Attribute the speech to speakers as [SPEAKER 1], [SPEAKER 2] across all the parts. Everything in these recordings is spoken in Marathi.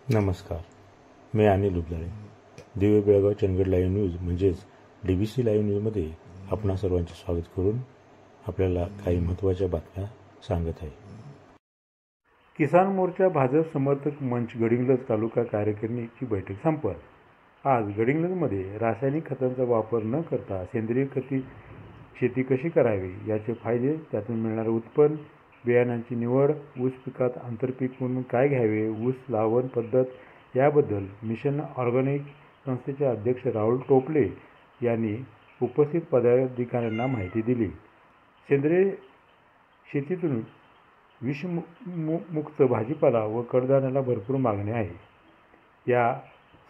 [SPEAKER 1] नमस्कार, मी अनिल उबलाळे. दिव्य बेळगाव चंदगड लाईव्ह न्यूज म्हणजेच DBC लाईव्ह न्यूजमध्ये आपणा सर्वांचे स्वागत करून आपल्याला काही महत्त्वाच्या बातम्या सांगत आहे. किसान मोर्चा भाजप समर्थक मंच गडिंग्लज तालुका कार्यकारिणीची बैठक संपत. आज गडिंग्लजमध्ये रासायनिक खतांचा वापर न करता सेंद्रिय खती शेती कशी करावी, याचे फायदे, त्यातून मिळणारे उत्पन्न, बियाणांची निवड, ऊस पिकात आंतरपीक म्हणून काय घ्यावे, ऊस लावण पद्धत याबद्दल मिशन ऑर्गॅनिक संस्थेचे अध्यक्ष राहुल टोपले यांनी उपस्थित पदाधिकाऱ्यांना माहिती दिली. सेंद्रिय शेतीतून विषमुक्त भाजीपाला व कडधान्याला भरपूर मागणी आहे. या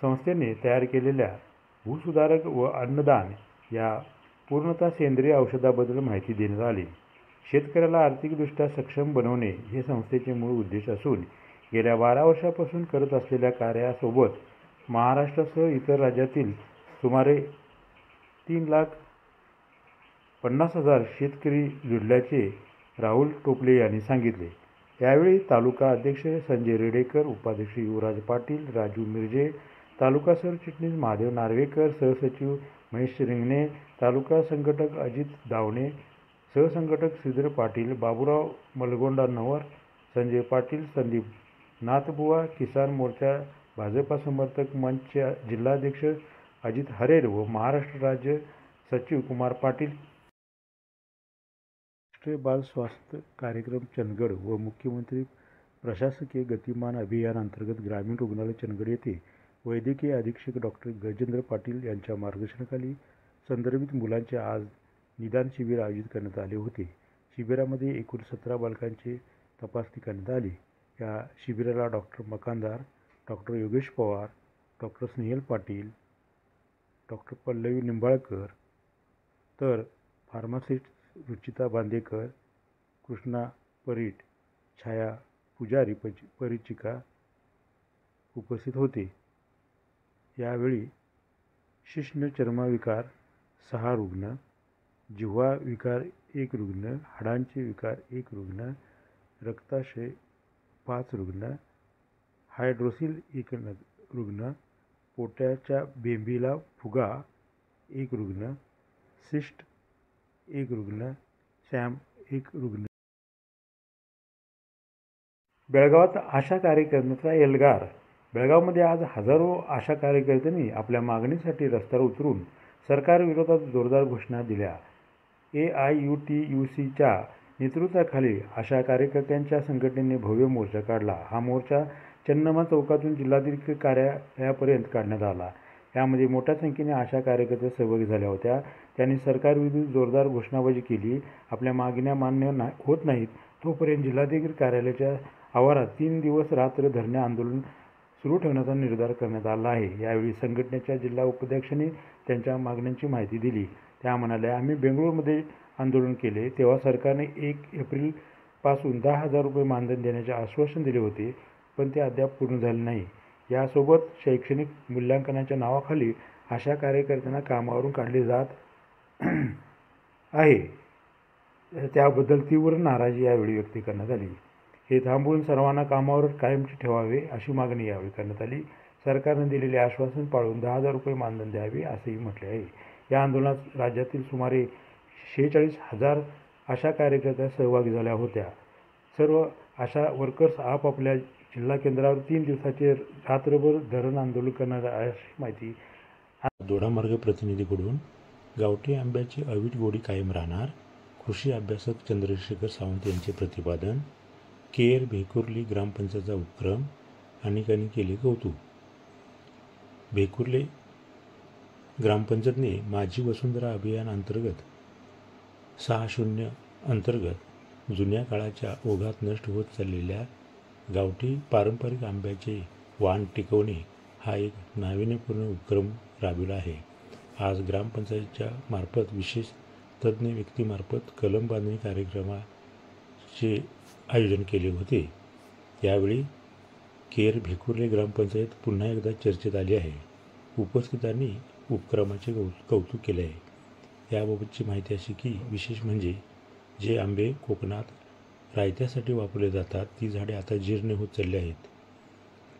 [SPEAKER 1] संस्थेने तयार केलेल्या भूसुधारक व अन्नदान या पूर्णतः सेंद्रिय औषधाबद्दल माहिती देण्यात आली. शेतकऱ्याला आर्थिकदृष्ट्या सक्षम बनवणे हे संस्थेचे मूळ उद्देश असून गेल्या 12 वर्षांपासून करत असलेल्या कार्यासोबत महाराष्ट्रासह इतर राज्यातील सुमारे 3,50,000 शेतकरी जुळल्याचे राहुल टोपले यांनी सांगितले. यावेळी तालुका अध्यक्ष संजय रेडेकर, उपाध्यक्ष युवराज पाटील, राजू मिरजे, तालुका सरचिटणीस महादेव नार्वेकर, सहसचिव महेश रिंगणे, तालुका संघटक अजित दावणे, सहसंघटक श्रीधर पाटील, बाबूराव मलगोंडा नवर, संजय पाटील, संदीप नाथबुवा, किसान मोर्चा भाजपा समर्थक मंच जिल्हाध्यक्ष अजित हरेर व महाराष्ट्र राज्य सचिव कुमार पाटील, राष्ट्रीय बाल स्वास्थ्य कार्यक्रम चंदगड व मुख्यमंत्री प्रशासकीय गतिमान अभियान अंतर्गत ग्रामीण रुग्णालय चंदगड येथे वैद्यकीय अधीक्षक डॉक्टर गजेंद्र पाटील यांच्या मार्गदर्शनाखाली संदर्भित मुलांचे आज निदान शिबिर आयोजित करण्यात आले होते. शिबिरामध्ये एकूण 17 बालकांची तपासणी करण्यात आली. या शिबिराला doctor Makandar, doctor Yogesh Pawar, doctor Snehal Patil, doctor Pallavi Nimbalkar, तर फार्मासिस्ट रुचिता बांदेकर, कृष्णा परीट, छाया पुजारी परिचिका उपस्थित होते. यावेळी शिश्न चर्मविकार 6 रुग्ण, जिव्हा विकार 1 रुग्ण, हाडांचे विकार 1 रुग्ण, रक्ताशय 5 रुग्ण, हायड्रोसिल 1 रुग्ण, पोटाच्या बेंबीला फुगा 1 रुग्ण, सिस्ट 1 रुग्ण, सॅम 1 रुग्ण. बेळगावात आशा कार्यकर्त्यांचा एल्गार. बेळगावमध्ये आज हजारो आशा कार्यकर्त्यांनी आपल्या मागणीसाठी रस्त्यावर उतरून सरकारविरोधात जोरदार घोषणा दिल्या. AIUTUCच्या नेतृत्वाखाली आशा कार्यकर्त्यांच्या संघटनेने भव्य मोर्चा काढला. हा मोर्चा चन्नम्मा चौकातून जिल्हाधिकारी कार्यालयापर्यंत काढण्यात आला. यामध्ये मोठ्या संख्येने आशा कार्यकर्त्या सहभागी झाल्या होत्या. त्यांनी सरकारविरुद्ध जोरदार घोषणाबाजी केली. आपल्या मागण्या मान्य होत नाहीत तोपर्यंत जिल्हाधिकारी कार्यालयाच्या आवारात 3 दिवस रात्र धरणे आंदोलन सुरू ठेवण्याचा निर्धार करण्यात आला आहे. यावेळी संघटनेच्या जिल्हा उपाध्यक्षांनी त्यांच्या मागण्यांची माहिती दिली. त्या म्हणाल्या, आम्ही बेंगळूरमध्ये आंदोलन केले तेव्हा सरकारने 1 एप्रिलपासून 10,000 रुपये मानधन देण्याचे आश्वासन दिले होते, पण ते अद्याप पूर्ण झाले नाही. यासोबत शैक्षणिक मूल्यांकनाच्या नावाखाली आशा कार्यकर्त्यांना कामावरून काढले जात आहे. त्याबद्दल तीव्र नाराजी यावेळी व्यक्त करण्यात आली. हे थांबवून सर्वांना कामावर कायमचे ठेवावे अशी मागणी यावेळी करण्यात आली. सरकारने दिलेले आश्वासन पाळून 10,000 रुपये मानधन द्यावे असेही म्हटले आहे. या आंदोलनात राज्यातील सुमारे 46,000 आशा कार्यकर्त्या सहभागी झाल्या होत्या. सर्व आशा वर्कर्स आपापल्या जिल्हा केंद्रावर 3 दिवसाचे रात्रभर धरण आंदोलन करणार अशी माहिती. दोडामार्ग प्रतिनिधीकडून गावठी आंब्याची अवीट गोडी कायम राहणार, कृषी अभ्यासक चंद्रशेखर सावंत यांचे प्रतिपादन. केर भेकुर्ली ग्रामपंचायतचा उपक्रम, अनेकांनी केले कौतुक. भेकुर्ले ग्रामपंचायतने माझी वसुंधरा अभियान अंतर्गत 6-0 अंतर्गत जुन्या काळाच्या ओघात नष्ट होत चाललेल्या गावठी पारंपरिक आंब्याचे वाण टिकवणे हा एक नाविन्यपूर्ण उपक्रम राबविला आहे. आज ग्रामपंचायतीच्या मार्फत विशेष तज्ज्ञ व्यक्तीमार्फत कलम बांधणी कार्यक्रमाचे आयोजन केले होते. यावेळी केर भेकुर्ले ग्रामपंचायत पुन्हा एकदा चर्चेत आली आहे. उपस्थितांनी उपक्रमाचे कौतुक केले आहे. याबाबतची माहिती अशी की विशेष म्हणजे जे आंबे कोकणात रायत्यासाठी वापरले जातात ती झाडे आता जीर्ण होत चालली आहेत.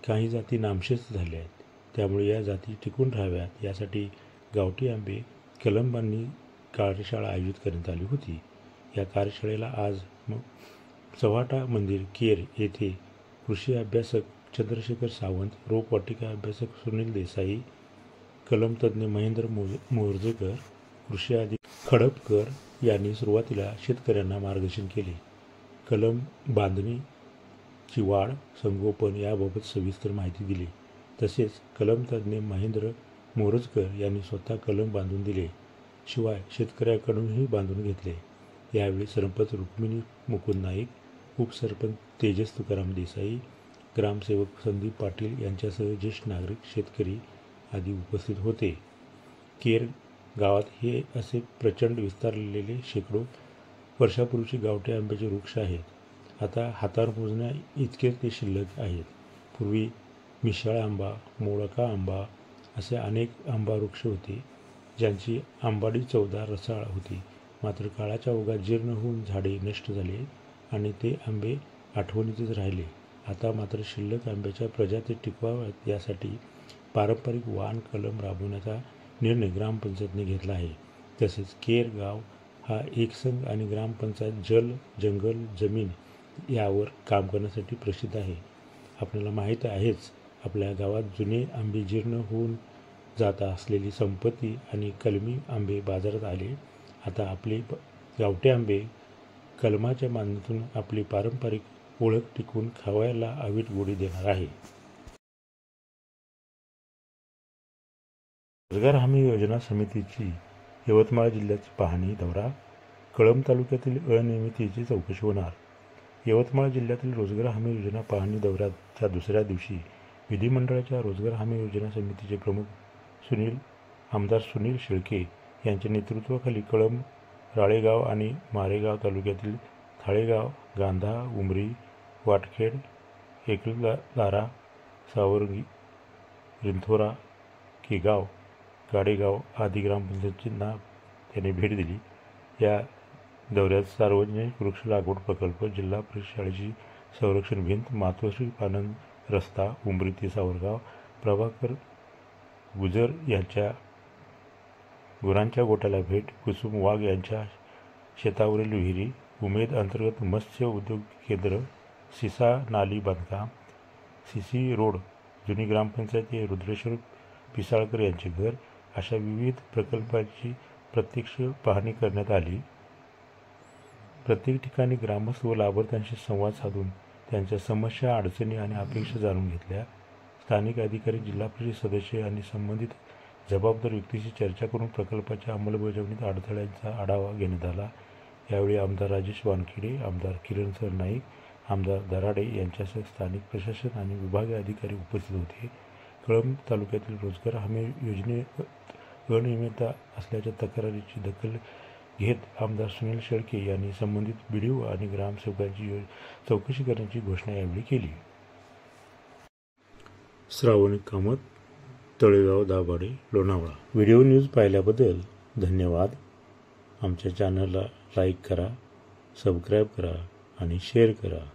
[SPEAKER 1] काही जाती नामशेष झाल्या आहेत. त्यामुळे या जाती टिकून राहाव्यात यासाठी गावठी आंबे कलमांनी कार्यशाळा आयोजित करण्यात आली होती. या कार्यशाळेला आज चव्हाटा मंदिर केर येथे कृषी अभ्यासक चंद्रशेखर सावंत, रोपवाटिका अभ्यासक सुनील देसाई, कलमतज्ञ महेंद्र मोरजेकर, कृषी अधिकारी खडपकर यांनी सुरुवातीला शेतकऱ्यांना मार्गदर्शन केले. कलम बांधणीची वाढ, संगोपन याबाबत सविस्तर माहिती दिली. तसेच कलमतज्ञ महेंद्र मोरजकर यांनी स्वतः कलम बांधून दिले. शिवाय शेतकऱ्याकडूनही बांधून घेतले. यावेळी सरपंच रुक्मिणी मुकुंद नाईक, उपसरपंच तेजस तुकाराम देसाई, ग्रामसेवक संदीप पाटील यांच्यासह ज्येष्ठ नागरिक, शेतकरी आदी उपस्थित होते. केर गावात हे असे प्रचंड विस्तारलेले शेकडो वर्षापूर्वीचे गावठी आंब्याचे वृक्ष आहेत. आता हातावर मोजण्या इतकेच ते शिल्लक आहेत. पूर्वी मिशाळ आंबा, मोळका आंबा असे अनेक आंबा वृक्ष होते, ज्यांची आंबाडी चवदार रसाळ होती. मात्र काळाच्या ओघात जीर्ण होऊन झाडे नष्ट झाले आणि ते आंबे आठवणीतच राहिले. आता मात्र शिल्लक आंब्याच्या प्रजाती टिकवाव्यात यासाठी पारंपरिक वाण कलम राबवण्याचा निर्णय ग्रामपंचायतीने घेतला आहे. तसेच केर गाव हा एकसंघ आणि ग्रामपंचायत जल, जंगल, जमीन यावर काम करण्यासाठी प्रसिद्ध आहे. आपल्याला माहीत आहेच, आपल्या गावात जुने आंबे जीर्ण होऊन जात असलेली संपत्ती आणि कलमी आंबे बाजारात आले. आता आपले गावठी आंबे कलमाच्या माध्यमातून आपली पारंपरिक ओळख टिकवून खावयाला अवीट गोडी देणार आहे. रोजगार हमी योजना समितीची यवतमाळ जिल्ह्याची पाहणी दौरा, कळंब तालुक्यातील अनियमिततेची चौकशी होणार. यवतमाळ जिल्ह्यातील रोजगार हमी योजना पाहणी दौऱ्याच्या दुसऱ्या दिवशी विधिमंडळाच्या रोजगार हमी योजना समितीचे प्रमुख आमदार सुनील शेळके यांच्या नेतृत्वाखाली कळंब, राळेगाव आणि मारेगाव तालुक्यातील थाळेगाव, गांधा, उमरी, वाटखेड, एकलदारा, सावरगी, रिंथोरा, केगाव, गाडेगाव आदी ग्रामपंचायतींना त्यांनी भेट दिली. या दौऱ्यात सार्वजनिक वृक्ष लागवड प्रकल्प, जिल्हा परिषद शाळेची संरक्षण भिंत, मातोश्री पानंद रस्ता, उमरी ते सावरगाव, प्रभाकर गुजर यांच्या गुरांच्या गोठ्याला भेट, कुसुम वाघ यांच्या शेतावरील विहिरी, उमेद अंतर्गत मत्स्य उद्योग केंद्र, सिसा नाली बांधकाम, सीसी रोड, जुनी ग्रामपंचायत रुद्रेश्वर पिसाळकर यांचे घर अशा विविध प्रकल्पांची प्रत्यक्ष पाहणी करण्यात आली. प्रत्येक ठिकाणी ग्रामस्थ व लाभार्थ्यांशी संवाद साधून त्यांच्या समस्या, अडचणी आणि अपेक्षा जाणून घेतल्या. स्थानिक अधिकारी, जिल्हा परिषद सदस्य आणि संबंधित जबाबदार व्यक्तीशी चर्चा करून प्रकल्पाच्या अंमलबजावणीत अडथळ्यांचा आढावा घेण्यात आला. यावेळी आमदार राजेश वानखेडे, आमदार किरण सर नाईक, आमदार दराडे यांच्यासह स्थानिक प्रशासन आणि विभागीय अधिकारी उपस्थित होते. कळंब तालुक्यातील रोजगार हमी योजनेत अनियमितता असल्याच्या तक्रारीची दखल घेत आमदार सुनील शेळके यांनी संबंधित BDO आणि ग्रामसेवकांची चौकशी करण्याची घोषणा यावेळी केली. श्रावणी कामत, तळेगाव दाभाडे, लोणावळा. व्हिडिओ न्यूज पाहिल्याबद्दल धन्यवाद. आमच्या चॅनलला लाईक करा, सबस्क्राईब करा आणि शेअर करा.